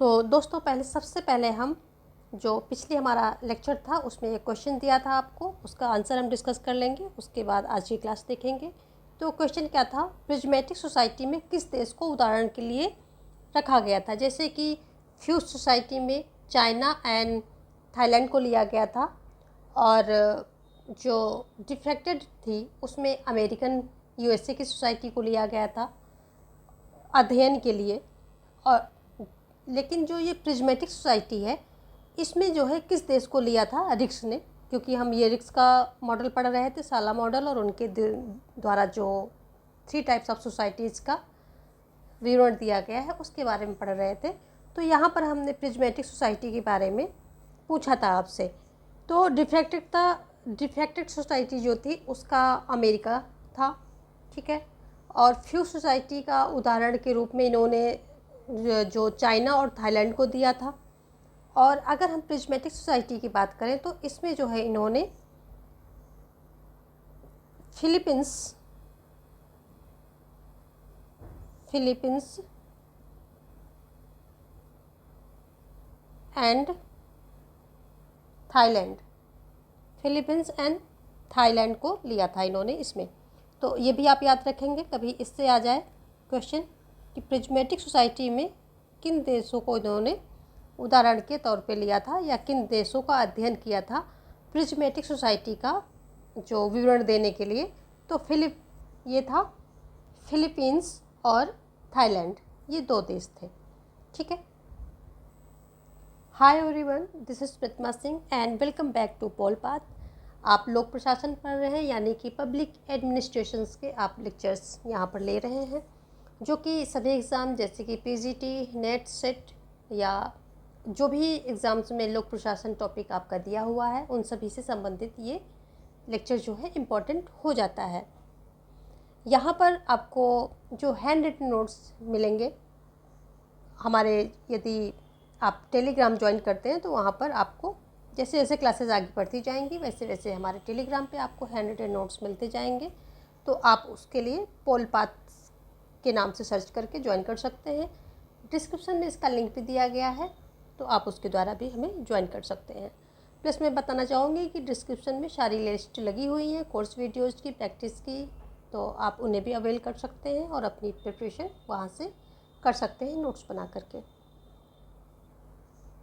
तो दोस्तों सबसे पहले हम जो पिछले हमारा लेक्चर था उसमें एक क्वेश्चन दिया था आपको, उसका आंसर हम डिस्कस कर लेंगे। उसके बाद आज की क्लास देखेंगे। तो क्वेश्चन क्या था, प्रिज्मेटिक सोसाइटी में किस देश को उदाहरण के लिए रखा गया था। जैसे कि फ्यूज सोसाइटी में चाइना एंड थाईलैंड को लिया गया था, और जो डिफ्रेक्टेड थी उसमें अमेरिकन यूएसए की सोसाइटी को लिया गया था अध्ययन के लिए। और लेकिन जो ये प्रिज्मेटिक सोसाइटी है इसमें जो है किस देश को लिया था, रिक्स ने, क्योंकि हम ये रिक्स का मॉडल पढ़ रहे थे, साला मॉडल, और उनके द्वारा जो 3 टाइप्स ऑफ सोसाइटीज़ का विवरण दिया गया है उसके बारे में पढ़ रहे थे। तो यहाँ पर हमने प्रिज्मेटिक सोसाइटी के बारे में पूछा था आपसे। तो डिफ्रेक्टेड सोसाइटी जो थी उसका अमेरिका था, ठीक है। और फ्यूज सोसाइटी का उदाहरण के रूप में इन्होंने जो चाइना और थाईलैंड को दिया था। और अगर हम प्रिज्मेटिक सोसाइटी की बात करें तो इसमें जो है इन्होंने फिलीपींस एंड थाईलैंड को लिया था इन्होंने इसमें। तो ये भी आप याद रखेंगे, कभी इससे आ जाए क्वेश्चन कि प्रिज्मेटिक सोसाइटी में किन देशों को इन्होंने उदाहरण के तौर पे लिया था या किन देशों का अध्ययन किया था प्रिज्मेटिक सोसाइटी का जो विवरण देने के लिए। तो ये था फिलीपींस और थाईलैंड, ये 2 देश थे, ठीक है। Hi everyone, this is Pratima Singh and welcome back to Pol Path. आप लोक प्रशासन पढ़ रहे हैं, यानी कि पब्लिक एडमिनिस्ट्रेशंस के आप लेक्चर्स यहाँ पर ले रहे हैं, जो कि सभी एग्ज़ाम जैसे कि पीजीटी, नेट, सेट या जो भी एग्ज़ाम्स में लोक प्रशासन टॉपिक आपका दिया हुआ है उन सभी से संबंधित ये लेक्चर जो है इम्पॉर्टेंट हो जाता है। यहाँ पर आपको जो हैंड रिटन नोट्स मिलेंगे हमारे, यदि आप टेलीग्राम ज्वाइन करते हैं तो वहाँ पर आपको जैसे जैसे क्लासेस आगे बढ़ती जाएंगी वैसे वैसे हमारे टेलीग्राम पे आपको हैंड रिटन नोट्स मिलते जाएंगे। तो आप उसके लिए पोल पाथ के नाम से सर्च करके ज्वाइन कर सकते हैं। डिस्क्रिप्शन में इसका लिंक भी दिया गया है, तो आप उसके द्वारा भी हमें ज्वाइन कर सकते हैं। प्लस मैं बताना चाहूँगी कि डिस्क्रिप्शन में सारी लिस्ट लगी हुई हैं कोर्स वीडियोज़ की, प्रैक्टिस की, तो आप उन्हें भी अवेल कर सकते हैं और अपनी प्रिपरेशन वहाँ से कर सकते हैं नोट्स बना करके।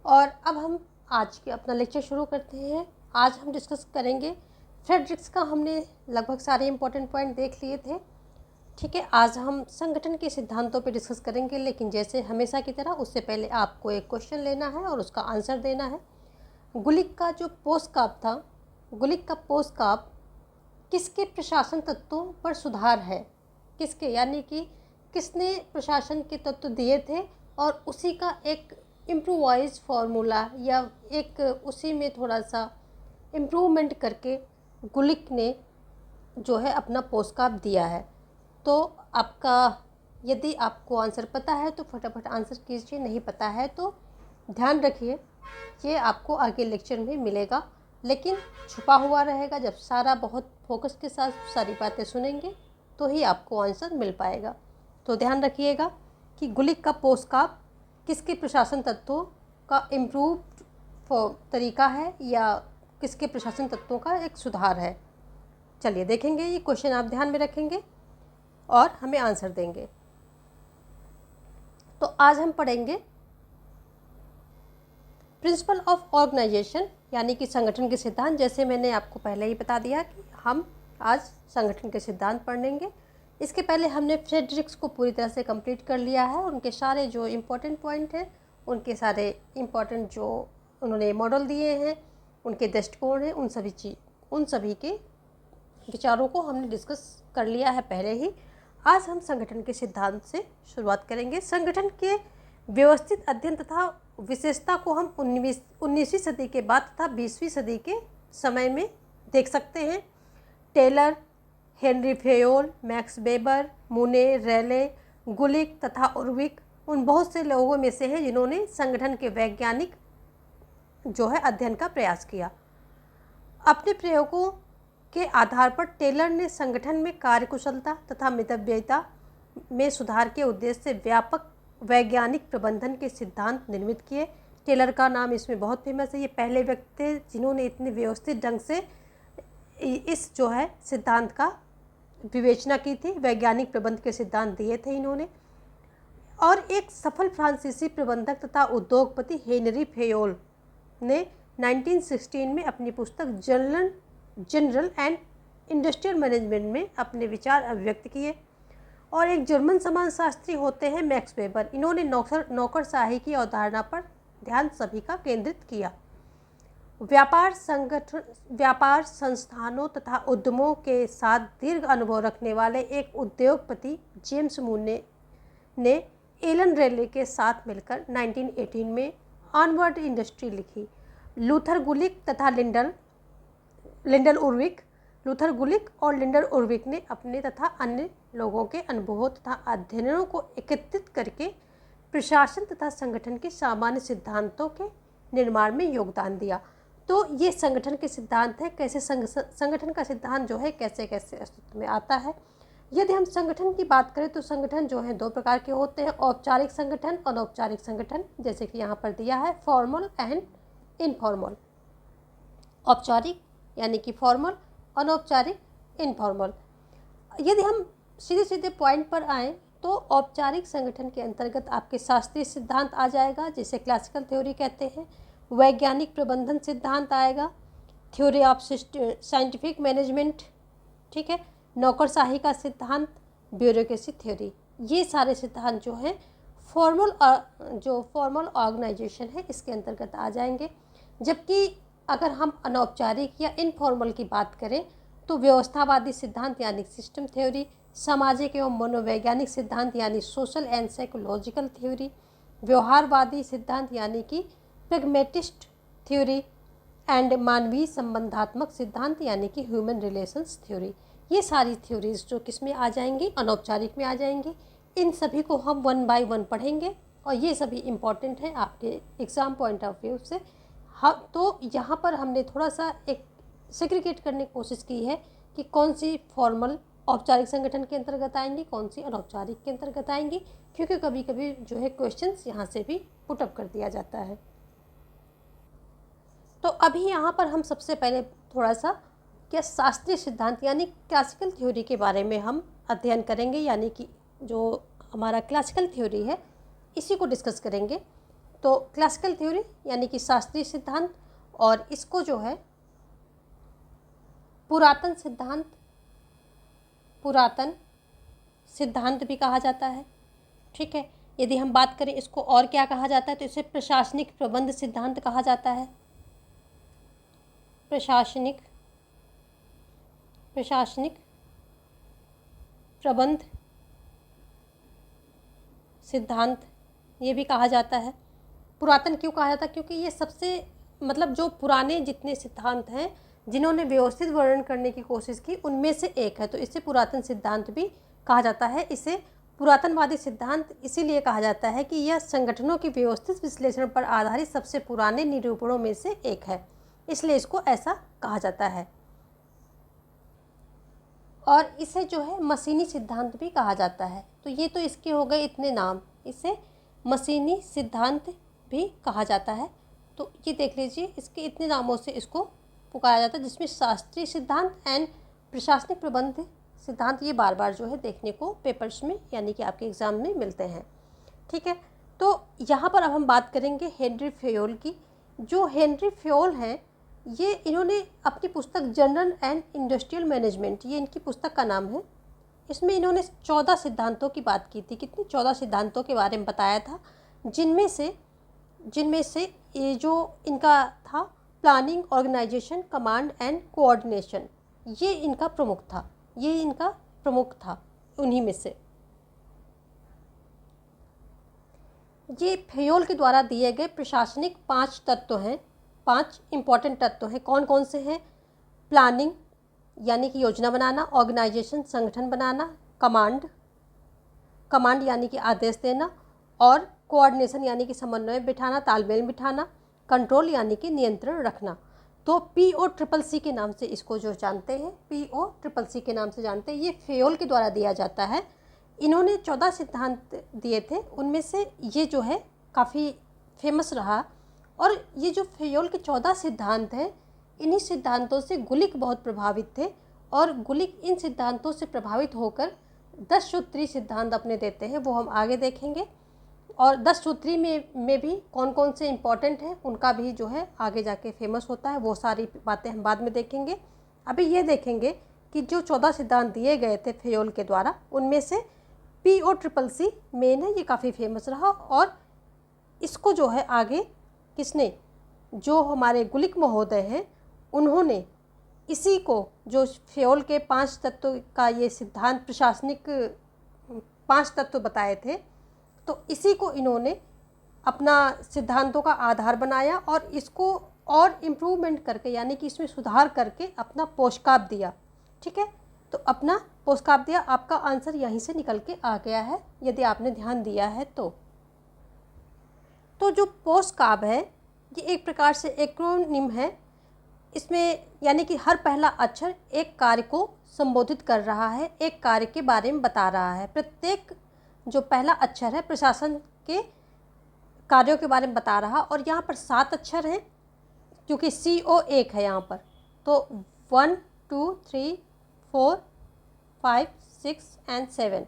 और अब हम आज के अपना लेक्चर शुरू करते हैं। आज हम डिस्कस करेंगे फ्रेडरिक्स का, हमने लगभग सारे इंपॉर्टेंट पॉइंट देख लिए थे, ठीक है। आज हम संगठन के सिद्धांतों पे डिस्कस करेंगे, लेकिन जैसे हमेशा की तरह उससे पहले आपको एक क्वेश्चन लेना है और उसका आंसर देना है। गुलिक का जो पोस्टकाप था, गुलिक का पोस्टकाप किसके प्रशासन तत्वों पर सुधार है, किसके, यानी कि किसने प्रशासन के तत्व दिए थे और उसी का एक इम्प्रूवाइज फार्मूला या एक उसी में थोड़ा सा इम्प्रूवमेंट करके गुलिक ने जो है अपना पोस्टकाप दिया है। तो आपका, यदि आपको आंसर पता है तो फटाफट आंसर कीजिए, नहीं पता है तो ध्यान रखिए, ये आपको आगे लेक्चर में मिलेगा, लेकिन छुपा हुआ रहेगा। जब सारा बहुत फोकस के साथ सारी बातें सुनेंगे तो ही आपको आंसर मिल पाएगा। तो ध्यान रखिएगा कि गुलिक का पोस्टकाप किसके प्रशासन तत्वों का इम्प्रूव तरीका है या किसके प्रशासन तत्वों का एक सुधार है। चलिए देखेंगे, ये क्वेश्चन आप ध्यान में रखेंगे और हमें आंसर देंगे। तो आज हम पढ़ेंगे प्रिंसिपल ऑफ ऑर्गेनाइजेशन, यानी कि संगठन के सिद्धांत। जैसे मैंने आपको पहले ही बता दिया कि हम आज संगठन के सिद्धांत पढ़ेंगे। इसके पहले हमने फ्रेडरिक्स को पूरी तरह से कंप्लीट कर लिया है, उनके सारे जो इम्पोर्टेंट पॉइंट हैं, उनके सारे इम्पोर्टेंट जो उन्होंने मॉडल दिए हैं, उनके दृष्टिकोण हैं, उन सभी के विचारों को हमने डिस्कस कर लिया है पहले ही। आज हम संगठन के सिद्धांत से शुरुआत करेंगे। संगठन के व्यवस्थित अध्ययन तथा विशेषता को हम 19वीं सदी के बाद तथा 20वीं सदी के समय में देख सकते हैं। Taylor, Henri Fayol, Max Weber, Mooney, Reiley, गुलिक तथा उर्विक उन बहुत से लोगों में से हैं जिन्होंने संगठन के वैज्ञानिक जो है अध्ययन का प्रयास किया। अपने प्रयोगों के आधार पर टेलर ने संगठन में कार्यकुशलता तथा मितव्ययिता में सुधार के उद्देश्य से व्यापक वैज्ञानिक प्रबंधन के सिद्धांत निर्मित किए। टेलर का नाम इसमें बहुत फेमस है। ये पहले व्यक्ति थे जिन्होंने इतने व्यवस्थित ढंग से इस जो है सिद्धांत का विवेचना की थी। वैज्ञानिक प्रबंध के सिद्धांत दिए थे इन्होंने। और एक सफल फ्रांसीसी प्रबंधक तथा उद्योगपति हेनरी फेयोल ने 1916 में अपनी पुस्तक जनरल एंड इंडस्ट्रियल मैनेजमेंट में अपने विचार अभिव्यक्त किए। और एक जर्मन समाजशास्त्री होते हैं मैक्स वेबर। इन्होंने नौकरशाही की अवधारणा पर ध्यान सभी का केंद्रित किया। व्यापार संस्थानों तथा उद्यमों के साथ दीर्घ अनुभव रखने वाले एक उद्योगपति जेम्स मून ने एलन रेले के साथ मिलकर 1918 में ऑनवर्ड इंडस्ट्री लिखी। लूथर गुलिक और लिंडल उर्विक ने अपने तथा अन्य लोगों के अनुभवों तथा अध्ययनों को एकत्रित करके प्रशासन तथा संगठन के सामान्य सिद्धांतों के निर्माण में योगदान दिया। तो ये संगठन के सिद्धांत है, कैसे संगठन का सिद्धांत जो है कैसे कैसे अस्तित्व में आता है। यदि हम संगठन की बात करें तो संगठन जो है 2 प्रकार के होते हैं, औपचारिक संगठन, अनौपचारिक संगठन। जैसे कि यहाँ पर दिया है फॉर्मल एंड इनफॉर्मल। औपचारिक यानी कि फॉर्मल, अनौपचारिक इनफॉर्मल। यदि हम सीधे सीधे पॉइंट पर आएँ तो औपचारिक संगठन के अंतर्गत आपके शास्त्रीय सिद्धांत आ जाएगा, जिसे क्लासिकल थ्योरी कहते हैं। वैज्ञानिक प्रबंधन सिद्धांत आएगा, थ्योरी ऑफ साइंटिफिक मैनेजमेंट, ठीक है। नौकरशाही का सिद्धांत, ब्यूरोक्रेसी थ्योरी। ये सारे सिद्धांत जो हैं फॉर्मल ऑर्गेनाइजेशन है इसके अंतर्गत आ जाएंगे। जबकि अगर हम अनौपचारिक या इनफॉर्मल की बात करें तो व्यवस्थावादी सिद्धांत यानी सिस्टम थ्योरी, सामाजिक एवं मनोवैज्ञानिक सिद्धांत यानी सोशल एंड साइकोलॉजिकल थ्योरी, व्यवहारवादी सिद्धांत यानी कि प्रैग्मेटिस्ट थ्योरी एंड मानवीय संबंधात्मक सिद्धांत यानी कि ह्यूमन रिलेशंस थ्योरी। ये सारी थ्योरीज जो किस में आ जाएंगी, अनौपचारिक में आ जाएंगी। इन सभी को हम 1 बाय 1 पढ़ेंगे और ये सभी इम्पॉर्टेंट हैं आपके एग्ज़ाम पॉइंट ऑफ व्यू से। हाँ, तो यहाँ पर हमने थोड़ा सा एक सेग्रीगेट करने की कोशिश की है कि कौन सी फॉर्मल औपचारिक संगठन के अंतर्गत आएंगी, कौन सी अनौपचारिक के अंतर्गत आएंगी, क्योंकि कभी कभी जो है क्वेश्चंस यहाँ से भी पुटअप कर दिया जाता है। तो अभी यहाँ पर हम सबसे पहले थोड़ा सा क्या शास्त्रीय सिद्धांत यानी क्लासिकल थ्योरी के बारे में हम अध्ययन करेंगे, यानी कि जो हमारा क्लासिकल थ्योरी है इसी को डिस्कस करेंगे। तो क्लासिकल थ्योरी यानी कि शास्त्रीय सिद्धांत, और इसको जो है पुरातन सिद्धांत भी कहा जाता है, ठीक है। यदि हम बात करें इसको और क्या कहा जाता है तो इसे प्रशासनिक प्रबंध सिद्धांत कहा जाता है। प्रशासनिक प्रबंध सिद्धांत ये भी कहा जाता है। पुरातन क्यों कहा जाता है? क्योंकि ये सबसे जो पुराने जितने सिद्धांत हैं जिन्होंने व्यवस्थित वर्णन करने की कोशिश की उनमें से एक है, तो इसे पुरातन सिद्धांत भी कहा जाता है। इसे पुरातनवादी सिद्धांत इसीलिए कहा जाता है कि यह संगठनों के व्यवस्थित विश्लेषण पर आधारित सबसे पुराने निरूपणों में से एक है, इसलिए इसको ऐसा कहा जाता है। और इसे जो है मशीनी सिद्धांत भी कहा जाता है। तो ये तो इसके हो गए इतने नाम, इसे मशीनी सिद्धांत भी कहा जाता है। तो ये देख लीजिए, इसके इतने नामों से इसको पुकारा जाता है, जिसमें शास्त्रीय सिद्धांत एंड प्रशासनिक प्रबंध सिद्धांत ये बार बार जो है देखने को पेपर्स में यानी कि आपके एग्ज़ाम में मिलते हैं, ठीक है। तो यहाँ पर अब हम बात करेंगे हेनरी फेयोल की। जो हेनरी फेयोल हैं ये इन्होंने अपनी पुस्तक जनरल एंड इंडस्ट्रियल मैनेजमेंट, ये इनकी पुस्तक का नाम है, इसमें इन्होंने 14 सिद्धांतों की बात की थी। कितनी? 14 सिद्धांतों के बारे में बताया था, जिनमें से ये जो इनका था planning, organisation, command and coordination, ये इनका प्रमुख था उन्हीं में से। ये फेयोल के द्वारा दिए गए प्रशासनिक 5 तत्व हैं, 5 इम्पॉर्टेंट तत्व हैं। कौन कौन से हैं? प्लानिंग यानी कि योजना बनाना, ऑर्गेनाइजेशन संगठन बनाना, कमांड यानी कि आदेश देना, और कोऑर्डिनेशन यानी कि समन्वय बिठाना, तालमेल बिठाना, कंट्रोल यानी कि नियंत्रण रखना। तो POCCC के नाम से इसको जो जानते हैं, POCCC के नाम से जानते हैं। ये फेयोल के द्वारा दिया जाता है। इन्होंने 14 सिद्धांत दिए थे, उनमें से ये जो है काफ़ी फेमस रहा। और ये जो फेयोल के 14 सिद्धांत हैं, इन्हीं सिद्धांतों से गुलिक बहुत प्रभावित थे और गुलिक इन सिद्धांतों से प्रभावित होकर 10 सूत्री सिद्धांत अपने देते हैं, वो हम आगे देखेंगे। और 10 सूत्री में भी कौन कौन से इम्पॉर्टेंट हैं उनका भी जो है आगे जाके फेमस होता है, वो सारी बातें हम बाद में देखेंगे। अभी ये देखेंगे कि जो 14 सिद्धांत दिए गए थे फेयोल के द्वारा, उनमें से POCCC मेन है, ये काफ़ी फेमस रहा। और इसको जो है आगे किसने, जो हमारे गुलिक महोदय हैं, उन्होंने इसी को जो फेयोल के 5 तत्व का ये सिद्धांत प्रशासनिक 5 तत्व बताए थे, तो इसी को इन्होंने अपना सिद्धांतों का आधार बनाया और इसको और इम्प्रूवमेंट करके, यानी कि इसमें सुधार करके अपना पोस्टकाप दिया। ठीक है, तो अपना पोस्टकाप दिया। आपका आंसर यहीं से निकल के आ गया है यदि आपने ध्यान दिया है तो जो पोस्टकाप है ये एक प्रकार से एक्रोनिम है। इसमें यानी कि हर पहला अक्षर एक कार्य को संबोधित कर रहा है, एक कार्य के बारे में बता रहा है। प्रत्येक जो पहला अक्षर है प्रशासन के कार्यों के बारे में बता रहा। और यहाँ पर 7 अक्षर हैं क्योंकि CO एक है यहाँ पर, तो 1 2 3 4 5 6 एंड 7,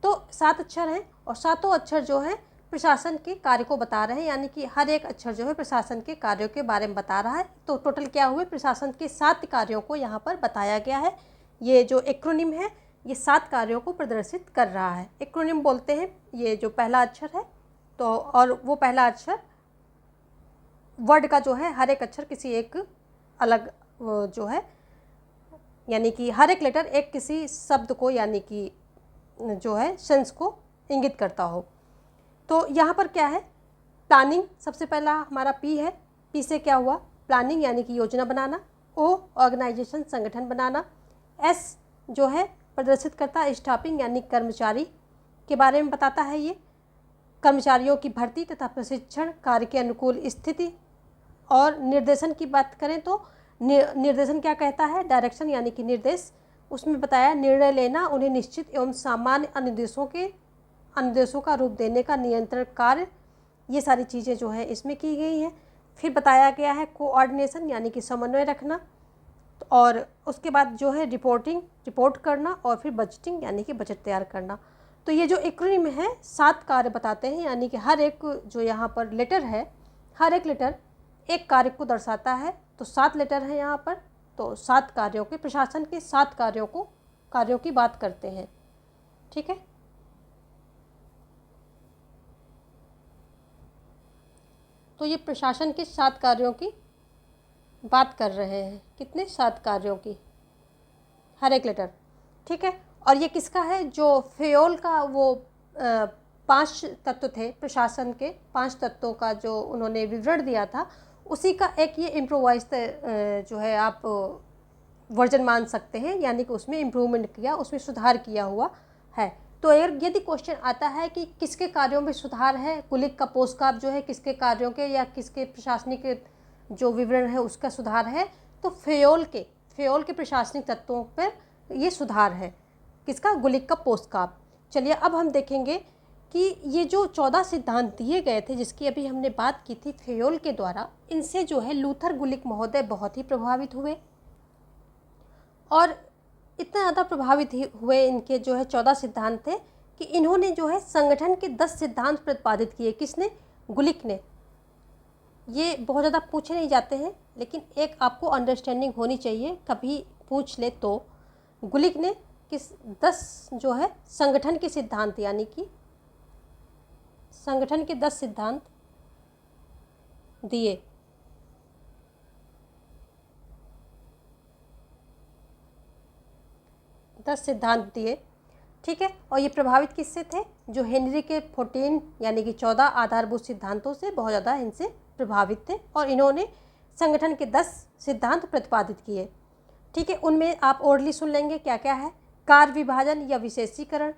तो 7 अक्षर हैं और सातों अक्षर जो है प्रशासन के कार्य को बता रहे हैं, यानी कि हर एक अक्षर जो है प्रशासन के कार्यों के बारे में बता रहा है। तो टोटल क्या हुए, प्रशासन के 7 कार्यों को यहाँ पर बताया गया है। ये जो एक्रोनिम है ये 7 कार्यों को प्रदर्शित कर रहा है। एक्रोनिम बोलते हैं ये जो पहला अक्षर है, तो और वो पहला अक्षर वर्ड का जो है हर एक अक्षर किसी एक अलग जो है, यानी कि हर एक लेटर एक किसी शब्द को, यानी कि जो है सेंस को इंगित करता हो। तो यहाँ पर क्या है, प्लानिंग सबसे पहला हमारा P है। P से क्या हुआ, प्लानिंग यानी कि योजना बनाना। O ऑर्गेनाइजेशन संगठन बनाना। S जो है प्रदर्शित करता है स्टाफिंग यानी कर्मचारी के बारे में बताता है, ये कर्मचारियों की भर्ती तथा प्रशिक्षण, कार्य के अनुकूल स्थिति। और निर्देशन की बात करें तो निर्देशन क्या कहता है, डायरेक्शन यानी कि निर्देश। उसमें बताया निर्णय लेना, उन्हें निश्चित एवं सामान्य अनुदेशों का रूप देने का नियंत्रण कार्य, ये सारी चीज़ें जो है इसमें की गई हैं। फिर बताया गया है कोऑर्डिनेशन यानी कि समन्वय रखना। और उसके बाद जो है रिपोर्ट करना। और फिर बजटिंग यानी कि बजट तैयार करना। तो ये जो एक्रोनिम है 7 कार्य बताते हैं, यानी कि हर एक जो यहाँ पर लेटर है, हर एक लेटर एक कार्य को दर्शाता है। तो 7 लेटर हैं यहाँ पर, तो 7 कार्यों के, प्रशासन के 7 कार्यों की बात करते हैं। ठीक है, तो ये प्रशासन के 7 कार्यों की बात कर रहे हैं। कितने, 7 कार्यों की, हर एक लेटर। ठीक है, और ये किसका है, जो फेयोल का वो 5 तत्व थे, प्रशासन के 5 तत्वों का जो उन्होंने विवरण दिया था, उसी का एक ये इम्प्रोवाइज जो है आप वर्जन मान सकते हैं, यानी कि उसमें इम्प्रूवमेंट किया, उसमें सुधार किया हुआ है। तो अगर यदि क्वेश्चन आता है कि किसके कार्यों में सुधार है, गुलिक का पोस्टकाप जो है किसके कार्यों के या किसके प्रशासनिक जो विवरण है उसका सुधार है, तो फेयोल के प्रशासनिक तत्वों पर ये सुधार है। किसका, गुलिक का पोस्टकाप। चलिए अब हम देखेंगे कि ये जो 14 सिद्धांत दिए गए थे जिसकी अभी हमने बात की थी फेयोल के द्वारा, इनसे जो है लूथर गुलिक महोदय बहुत ही प्रभावित हुए। और इतना ज़्यादा प्रभावित हुए इनके जो है 14 सिद्धांत थे कि इन्होंने जो है संगठन के 10 सिद्धांत प्रतिपादित किए। किसने, गुलिक ने। ये बहुत ज़्यादा पूछे नहीं जाते हैं, लेकिन एक आपको अंडरस्टैंडिंग होनी चाहिए, कभी पूछ ले तो। गुलिक ने किस 10 जो है संगठन के सिद्धांत, यानी कि संगठन के 10 सिद्धांत दिए। ठीक है, और ये प्रभावित किससे थे, जो हेनरी के 14 यानी कि 14 आधारभूत सिद्धांतों से बहुत ज़्यादा इनसे प्रभावित थे और इन्होंने संगठन के 10 सिद्धांत प्रतिपादित किए। ठीक है, उनमें आप ओरली सुन लेंगे क्या क्या है। कार्य विभाजन या विशेषीकरण,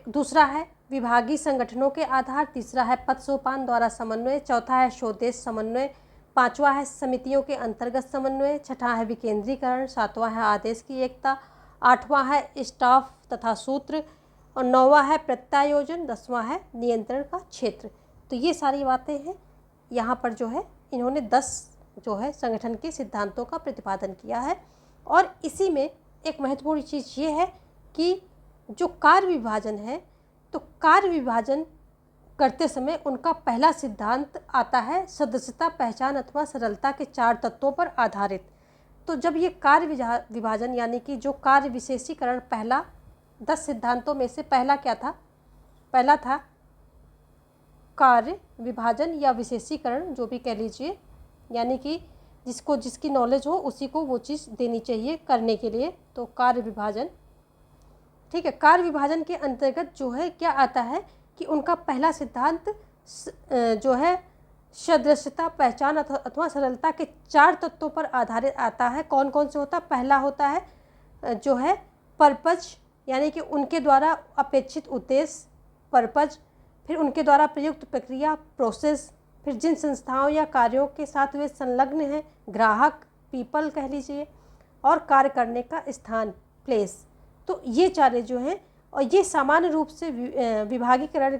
दूसरा है विभागीय संगठनों के आधार, तीसरा है पद सोपान द्वारा समन्वय, चौथा है स्वदेश समन्वय, पांचवा है समितियों के अंतर्गत समन्वय, छठा है विकेंद्रीकरण, सातवां है आदेश की एकता, आठवां है स्टाफ तथा सूत्र, और 9वां है प्रत्यायोजन, 10वां है नियंत्रण का क्षेत्र। तो ये सारी बातें हैं। यहाँ पर जो है इन्होंने 10 जो है संगठन के सिद्धांतों का प्रतिपादन किया है। और इसी में एक महत्वपूर्ण चीज़ ये है कि जो कार्य विभाजन है, तो कार्य विभाजन करते समय उनका पहला सिद्धांत आता है सदस्यता, पहचान अथवा सरलता के 4 तत्वों पर आधारित। तो जब ये कार्य विभाजन यानी कि जो कार्य विशेषीकरण, पहला 10 सिद्धांतों में से पहला क्या था? पहला था कार्य विभाजन या विशेषीकरण, जो भी कह लीजिए, यानी कि जिसको जिसकी नॉलेज हो उसी को वो चीज़ देनी चाहिए करने के लिए। तो कार्य विभाजन, ठीक है। कार्य विभाजन के अंतर्गत जो है क्या आता है कि उनका पहला सिद्धांत जो है सदस्यता, पहचान अथवा सरलता के 4 तत्वों पर आधारित आता है। कौन कौन से होता है? पहला होता है जो है पर्पज, यानी कि उनके द्वारा अपेक्षित उद्देश्य, पर्पज। फिर उनके द्वारा प्रयुक्त प्रक्रिया, प्रोसेस। फिर जिन संस्थाओं या कार्यों के साथ वे संलग्न हैं, ग्राहक, पीपल कह लीजिए। और कार्य करने का स्थान, प्लेस। तो ये चारे जो हैं, और ये सामान्य रूप से विभागीकरण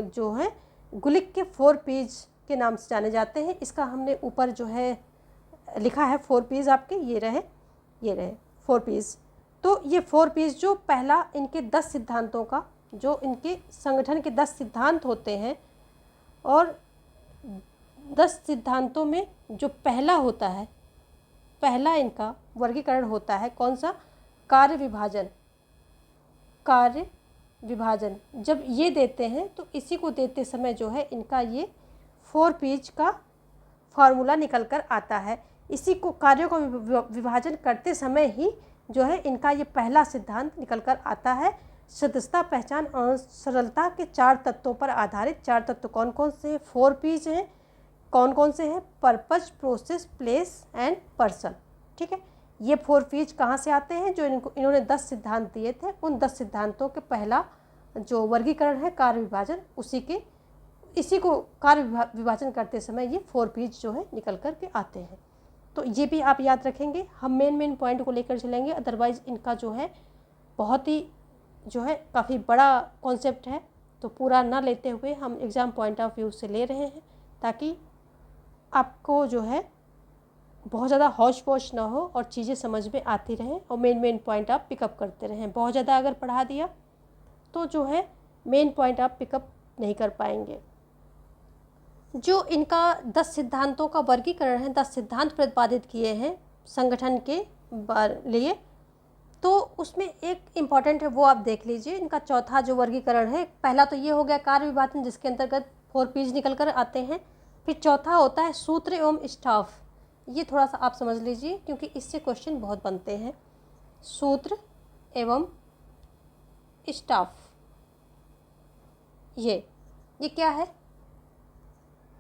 जो है गुलिक के 4 P's के नाम से जाने जाते हैं। इसका हमने ऊपर जो है लिखा है 4 P's, आपके ये रहे 4 P's। तो ये 4 P's जो पहला इनके 10 सिद्धांतों का, जो इनके संगठन के 10 सिद्धांत होते हैं, और 10 सिद्धांतों में जो पहला होता है, पहला इनका वर्गीकरण होता है कौन सा? कार्य विभाजन। कार्य विभाजन जब ये देते हैं तो इसी को देते समय जो है इनका ये 4 P's का फार्मूला निकल कर आता है। इसी को कार्यों का विभाजन करते समय ही जो है इनका ये पहला सिद्धांत निकल कर आता है, सदस्यता, पहचान और सरलता के 4 तत्वों पर आधारित। 4 तत्व कौन कौन से हैं? 4 P's हैं। कौन कौन से हैं? Purpose, process, place and person. ठीक है, ये 4 P's कहाँ से आते हैं? जो इन्होंने 10 सिद्धांत दिए थे, उन 10 सिद्धांतों के पहला जो वर्गीकरण है कार्य विभाजन, इसी को कार्य विभाजन करते समय ये 4 P's जो है निकल कर के आते हैं। तो ये भी आप याद रखेंगे। हम मेन पॉइंट को लेकर चलेंगे, अदरवाइज़ इनका जो है बहुत ही जो है काफ़ी बड़ा कॉन्सेप्ट है, तो पूरा ना लेते हुए हम एग्ज़ाम पॉइंट ऑफ व्यू से ले रहे हैं, ताकि आपको जो है बहुत ज़्यादा हौच पौच ना हो और चीज़ें समझ में आती रहें, और मेन पॉइंट आप पिकअप करते रहें। बहुत ज़्यादा अगर पढ़ा दिया तो जो है मेन पॉइंट आप पिकअप नहीं कर पाएंगे। जो इनका 10 सिद्धांतों का वर्गीकरण है, 10 सिद्धांत प्रतिपादित किए हैं संगठन के लिए, तो उसमें एक इम्पॉर्टेंट है, वो आप देख लीजिए। इनका चौथा जो वर्गीकरण है, पहला तो ये हो गया कार्य विभाजन, जिसके अंतर्गत 4 P's निकल कर आते हैं। फिर चौथा होता है सूत्र एवं स्टाफ। ये थोड़ा सा आप समझ लीजिए, क्योंकि इससे क्वेश्चन बहुत बनते हैं। सूत्र एवं स्टाफ, ये क्या है?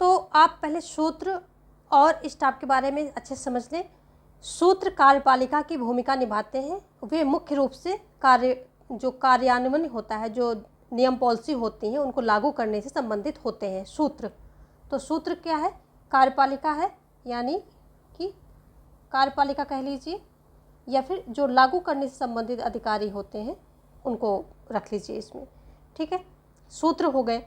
तो आप पहले सूत्र और स्टाफ के बारे में अच्छे से समझ लें। सूत्र कार्यपालिका की भूमिका निभाते हैं। वे मुख्य रूप से कार्यान्वयन होता है, जो नियम पॉलिसी होती हैं उनको लागू करने से संबंधित होते हैं सूत्र। तो सूत्र क्या है? कार्यपालिका है, यानी कि कार्यपालिका कह लीजिए, या फिर जो लागू करने से संबंधित अधिकारी होते हैं उनको रख लीजिए इसमें। ठीक है, सूत्र हो गए।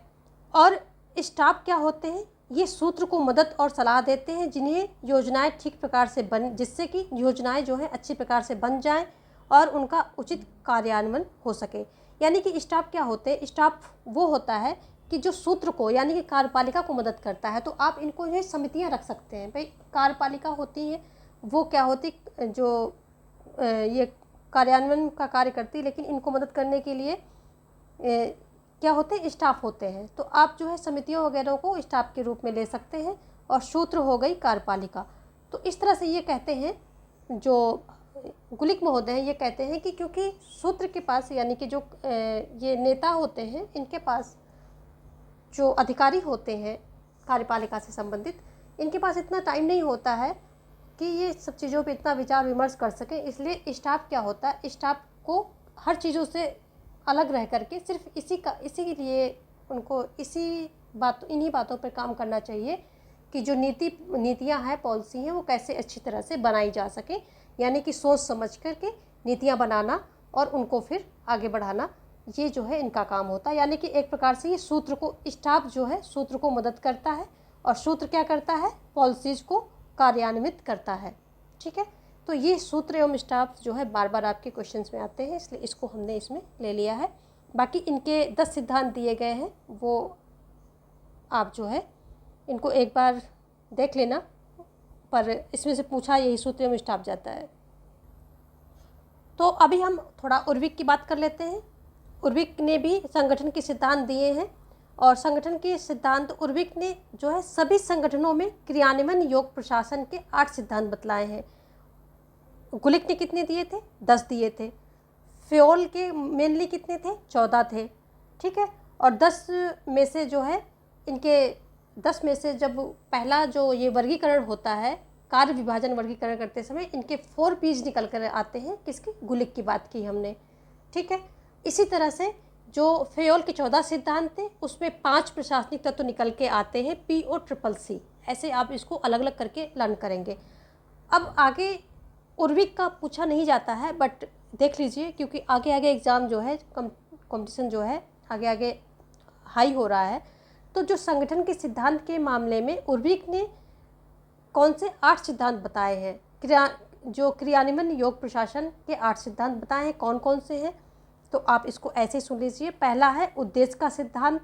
और स्टाफ क्या होते हैं? ये सूत्र को मदद और सलाह देते हैं, जिन्हें योजनाएं ठीक प्रकार से जिससे कि योजनाएं जो है अच्छी प्रकार से बन जाएं और उनका उचित कार्यान्वयन हो सके। यानी कि स्टाफ क्या होते हैं? स्टाफ वो होता है कि जो सूत्र को, यानी कि कार्यपालिका को मदद करता है। तो आप इनको ये समितियां रख सकते हैं। भाई कार्यपालिका होती है वो क्या होती, जो ये कार्यान्वयन का कार्य करती है, लेकिन इनको मदद करने के लिए क्या होते हैं? स्टाफ होते हैं। तो आप जो है समितियों वगैरह को स्टाफ के रूप में ले सकते हैं। और सूत्र हो गई कार्यपालिका। तो इस तरह से ये कहते हैं, जो गुलिक महोदय हैं, ये कहते हैं कि क्योंकि सूत्र के पास, यानी कि जो ये नेता होते हैं, इनके पास जो अधिकारी होते हैं कार्यपालिका से संबंधित, इनके पास इतना टाइम नहीं होता है कि ये सब चीज़ों पे इतना विचार विमर्श कर सकें। इसलिए स्टाफ क्या होता है? स्टाफ को हर चीज़ों से अलग रह करके सिर्फ इसी लिए उनको इन्हीं बातों पर काम करना चाहिए कि जो नीतियाँ हैं, पॉलिसी हैं, वो कैसे अच्छी तरह से बनाई जा सके। यानी कि सोच समझ करके नीतियाँ बनाना और उनको फिर आगे बढ़ाना, ये जो है इनका काम होता है। यानी कि एक प्रकार से ये सूत्र को, स्टाफ जो है सूत्र को मदद करता है और सूत्र क्या करता है, पॉलिसीज़ को कार्यान्वित करता है। ठीक है, तो ये सूत्र एवं स्टाफ जो है बार बार आपके क्वेश्चंस में आते हैं, इसलिए इसको हमने इसमें ले लिया है। बाकी इनके 10 सिद्धांत दिए गए हैं, वो आप जो है इनको एक बार देख लेना, पर इसमें से पूछा यही सूत्र एवं स्टाफ जाता है। तो अभी हम थोड़ा उर्विक की बात कर लेते हैं। उर्विक ने भी संगठन के सिद्धांत दिए हैं और संगठन के सिद्धांत उर्विक ने जो है सभी संगठनों में क्रियान्वयन योग प्रशासन के 8 सिद्धांत बतलाए हैं। गुलिक ने कितने दिए थे, 10 दिए थे। फ्योल के मेनली कितने थे, 14 थे। ठीक है, और 10 में से जो है इनके 10 में से जब पहला जो ये वर्गीकरण होता है, कार्य विभाजन वर्गीकरण करते समय इनके 4 P's निकल कर आते हैं। किसकी, गुलिक की बात की हमने। ठीक है, इसी तरह से जो फ्योल के 14 सिद्धांत थे उसमें 5 प्रशासनिक तत्व निकल के आते हैं, POCCC। ऐसे आप इसको अलग अलग करके लर्न करेंगे। अब आगे उर्विक का पूछा नहीं जाता है, बट देख लीजिए क्योंकि आगे आगे एग्ज़ाम जो है, कंपटीशन जो है आगे आगे हाई हो रहा है। तो जो संगठन के सिद्धांत के मामले में उर्विक ने कौन से 8 सिद्धांत बताए हैं, जो क्रियान्वयन योग प्रशासन के 8 सिद्धांत बताए हैं, कौन कौन से हैं, तो आप इसको ऐसे सुन लीजिए। पहला है उद्देश्य का सिद्धांत,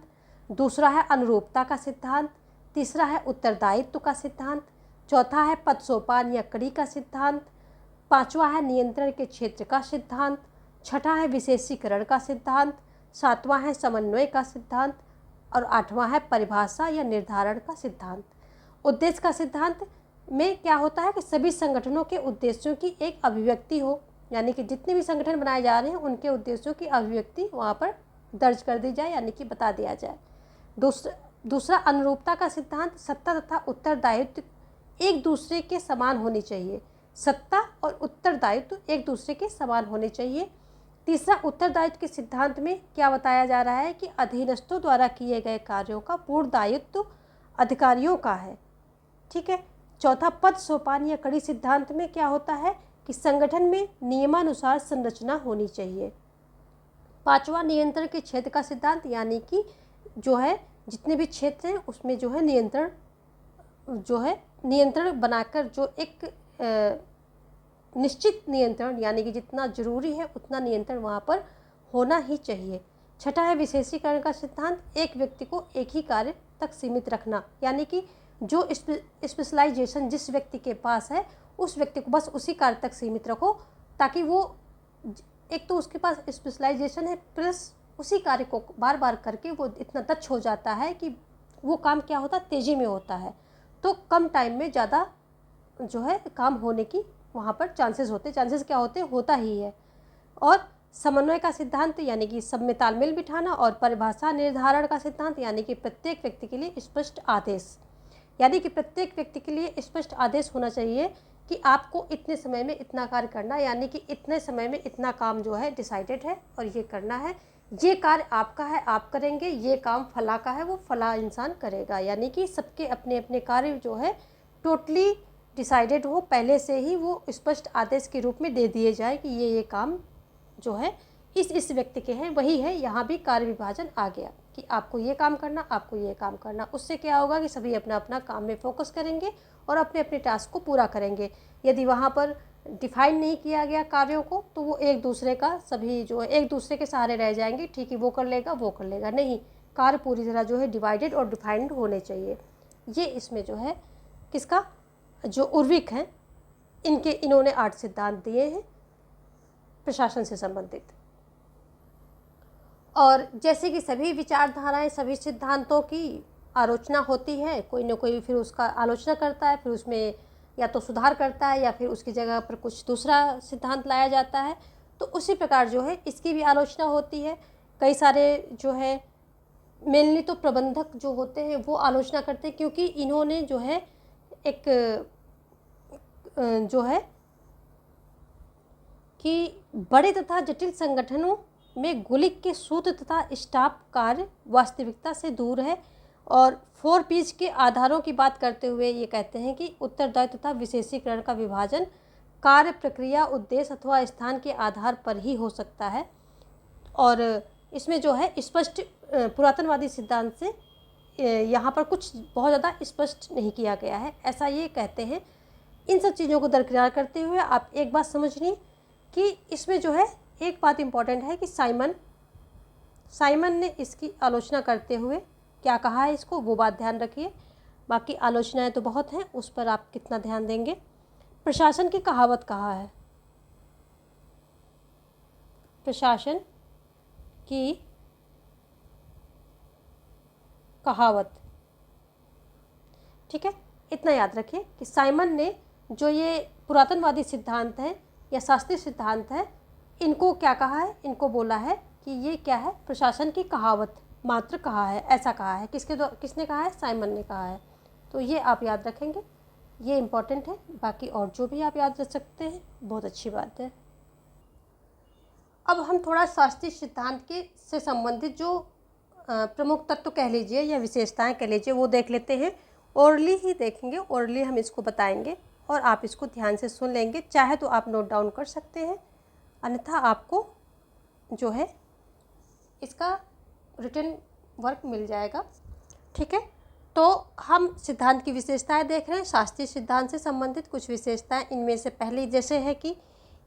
दूसरा है अनुरूपता का सिद्धांत, तीसरा है उत्तरदायित्व का सिद्धांत, चौथा है पद सोपान या कड़ी का सिद्धांत, पांचवा है नियंत्रण के क्षेत्र का सिद्धांत, छठा है विशेषीकरण का सिद्धांत, सातवां है समन्वय का सिद्धांत और आठवां है परिभाषा या निर्धारण का सिद्धांत। उद्देश्य का सिद्धांत में क्या होता है कि सभी संगठनों के उद्देश्यों की एक अभिव्यक्ति हो, यानी कि जितने भी संगठन बनाए जा रहे हैं उनके उद्देश्यों की अभिव्यक्ति वहाँ पर दर्ज कर दी जाए, यानी कि बता दिया जाए। दूसरा अनुरूपता का सिद्धांत, सत्ता तथा उत्तरदायित्व एक दूसरे के समान होनी चाहिए। सत्ता और उत्तरदायित्व एक दूसरे के समान होने चाहिए। तीसरा, उत्तरदायित्व के सिद्धांत में क्या बताया जा रहा है कि अधीनस्थों द्वारा किए गए कार्यों का पूर्ण दायित्व अधिकारियों का है। ठीक है, चौथा, पद सोपान या कड़ी सिद्धांत में क्या होता है कि संगठन में नियमानुसार संरचना होनी चाहिए। पांचवा, नियंत्रण के क्षेत्र का सिद्धांत, यानी कि जो है जितने भी क्षेत्र हैं उसमें जो है नियंत्रण बनाकर जो एक निश्चित नियंत्रण, यानी कि जितना जरूरी है उतना नियंत्रण वहाँ पर होना ही चाहिए। छठा है विशेषीकरण का सिद्धांत, एक व्यक्ति को एक ही कार्य तक सीमित रखना, यानी कि जो स्पेशलाइजेशन जिस व्यक्ति के पास है उस व्यक्ति को बस उसी कार्य तक सीमित रखो, ताकि वो एक तो उसके पास स्पेशलाइजेशन है प्लस उसी कार्य को बार बार करके वो इतना दक्ष हो जाता है कि वो काम क्या होता है, तेज़ी में होता है, तो कम टाइम में ज़्यादा जो है काम होने की वहाँ पर चांसेस क्या होते हैं, होता ही है। और समन्वय का सिद्धांत, यानी कि सब में तालमेल बिठाना, और परिभाषा निर्धारण का सिद्धांत, यानी कि प्रत्येक व्यक्ति के लिए स्पष्ट आदेश, यानी कि प्रत्येक व्यक्ति के लिए स्पष्ट आदेश होना चाहिए कि आपको इतने समय में इतना कार्य करना है, यानी कि इतने समय में इतना काम जो है डिसाइडेड है और ये करना है, ये कार्य आपका है आप करेंगे, ये काम फला का है वो फला इंसान करेगा, यानी कि सबके अपने अपने कार्य जो है टोटली डिसाइडेड हो, पहले से ही वो स्पष्ट आदेश के रूप में दे दिए जाए कि ये काम जो है इस व्यक्ति के हैं, वही है। यहाँ भी कार्य विभाजन आ गया कि आपको ये काम करना, आपको ये काम करना। उससे क्या होगा कि सभी अपना अपना काम में फोकस करेंगे और अपने अपने टास्क को पूरा करेंगे। यदि वहाँ पर डिफाइन नहीं किया गया कार्यों को तो वो एक दूसरे का सभी जो है एक दूसरे के सहारे रह जाएंगे, ठीक है वो कर लेगा, नहीं, कार्य पूरी तरह जो है डिवाइडेड और डिफाइंड होने चाहिए। ये इसमें जो है किसका, जो उर्विक हैं इन्होंने 8 सिद्धांत दिए हैं प्रशासन से संबंधित। और जैसे कि सभी विचारधाराएं, सभी सिद्धांतों की आलोचना होती है, कोई ना कोई फिर उसका आलोचना करता है, फिर उसमें या तो सुधार करता है या फिर उसकी जगह पर कुछ दूसरा सिद्धांत लाया जाता है। तो उसी प्रकार जो है इसकी भी आलोचना होती है। कई सारे जो है मेनली तो प्रबंधक जो होते हैं वो आलोचना करते हैं, क्योंकि इन्होंने जो है एक जो है कि बड़े तथा जटिल संगठनों में गुलिक के सूत्र तथा स्टाफ कार्य वास्तविकता से दूर है। और 4 P's के आधारों की बात करते हुए ये कहते हैं कि उत्तरदायित्व तथा विशेषीकरण का विभाजन कार्य, प्रक्रिया, उद्देश्य अथवा स्थान के आधार पर ही हो सकता है। और इसमें जो है स्पष्ट पुरातनवादी सिद्धांत से यहाँ पर कुछ बहुत ज़्यादा स्पष्ट नहीं किया गया है, ऐसा ये कहते हैं। इन सब चीज़ों को दरकिरार करते हुए आप एक बात समझनी कि इसमें जो है एक बात इम्पॉर्टेंट है कि साइमन ने इसकी आलोचना करते हुए क्या कहा है इसको, वो बात ध्यान रखिए। बाकी आलोचनाएं तो बहुत हैं, उस पर आप कितना ध्यान देंगे। प्रशासन की कहावत कहा है, प्रशासन की कहावत, ठीक है। इतना याद रखिए कि साइमन ने जो ये पुरातनवादी सिद्धांत है या शास्त्रीय सिद्धांत है, इनको क्या कहा है, इनको बोला है कि ये क्या है, प्रशासन की कहावत मात्र कहा है, ऐसा कहा है। किसने कहा है, साइमन ने कहा है। तो ये आप याद रखेंगे, ये इम्पॉर्टेंट है। बाकी और जो भी आप याद रख सकते हैं बहुत अच्छी बात है। अब हम थोड़ा शास्त्रीय सिद्धांत के से संबंधित जो प्रमुख तत्व कह लीजिए या विशेषताएं कह लीजिए वो देख लेते हैं। ओरली ही देखेंगे, ओरली हम इसको बताएंगे और आप इसको ध्यान से सुन लेंगे। चाहे तो आप नोट डाउन कर सकते हैं, अन्यथा आपको जो है इसका रिटन वर्क मिल जाएगा, ठीक है। तो हम सिद्धांत की विशेषताएं देख रहे हैं, शास्त्रीय सिद्धांत से संबंधित कुछ विशेषताएं। इनमें से पहली जैसे है कि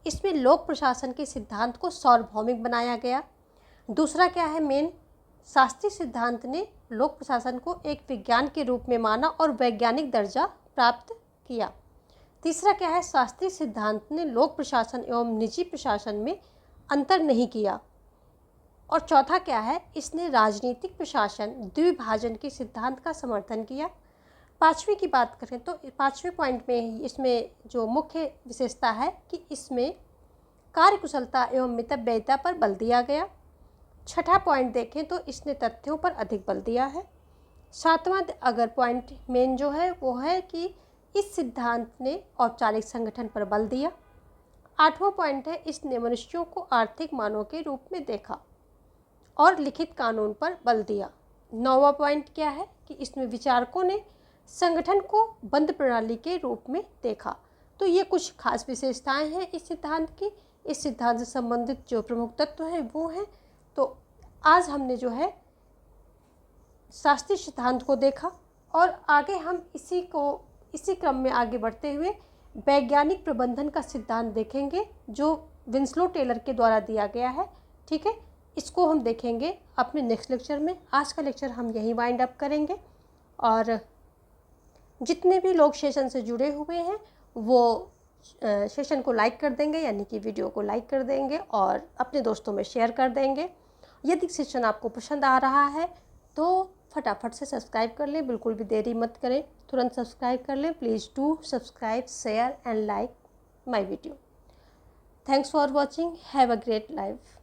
इसमें लोक प्रशासन के सिद्धांत को सार्वभौमिक बनाया गया। दूसरा क्या है, मेन शास्त्रीय सिद्धांत ने लोक प्रशासन को एक विज्ञान के रूप में माना और वैज्ञानिक दर्जा प्राप्त किया। तीसरा क्या है, शास्त्रीय सिद्धांत ने लोक प्रशासन एवं निजी प्रशासन में अंतर नहीं किया। और चौथा क्या है, इसने राजनीतिक प्रशासन द्विभाजन के सिद्धांत का समर्थन किया। पाँचवीं की बात करें तो पाँचवें पॉइंट में इसमें जो मुख्य विशेषता है कि इसमें कार्यकुशलता एवं मितव्ययिता पर बल दिया गया। छठा पॉइंट देखें तो इसने तथ्यों पर अधिक बल दिया है। सातवां अगर पॉइंट मेन जो है वो है कि इस सिद्धांत ने औपचारिक संगठन पर बल दिया। आठवां पॉइंट है, इसने मनुष्यों को आर्थिक मानव के रूप में देखा और लिखित कानून पर बल दिया। नौवां पॉइंट क्या है कि इसमें विचारकों ने संगठन को बंद प्रणाली के रूप में देखा। तो ये कुछ खास विशेषताएं हैं इस सिद्धांत की। इस सिद्धांत से संबंधित जो प्रमुख तत्व हैं वो हैं। तो आज हमने जो है शास्त्रीय सिद्धांत को देखा और आगे हम इसी क्रम में आगे बढ़ते हुए वैज्ञानिक प्रबंधन का सिद्धांत देखेंगे जो विंस्लो टेलर के द्वारा दिया गया है, ठीक है। इसको हम देखेंगे अपने नेक्स्ट लेक्चर में। आज का लेक्चर हम यहीं वाइंड अप करेंगे और जितने भी लोग सेशन से जुड़े हुए हैं वो सेशन को लाइक कर देंगे, यानी कि वीडियो को लाइक कर देंगे और अपने दोस्तों में शेयर कर देंगे। यदि सेशन आपको पसंद आ रहा है तो फटाफट से सब्सक्राइब कर लें, बिल्कुल भी देरी मत करें, तुरंत सब्सक्राइब कर लें। Please do subscribe, share and like my video. Thanks for watching, have a great life.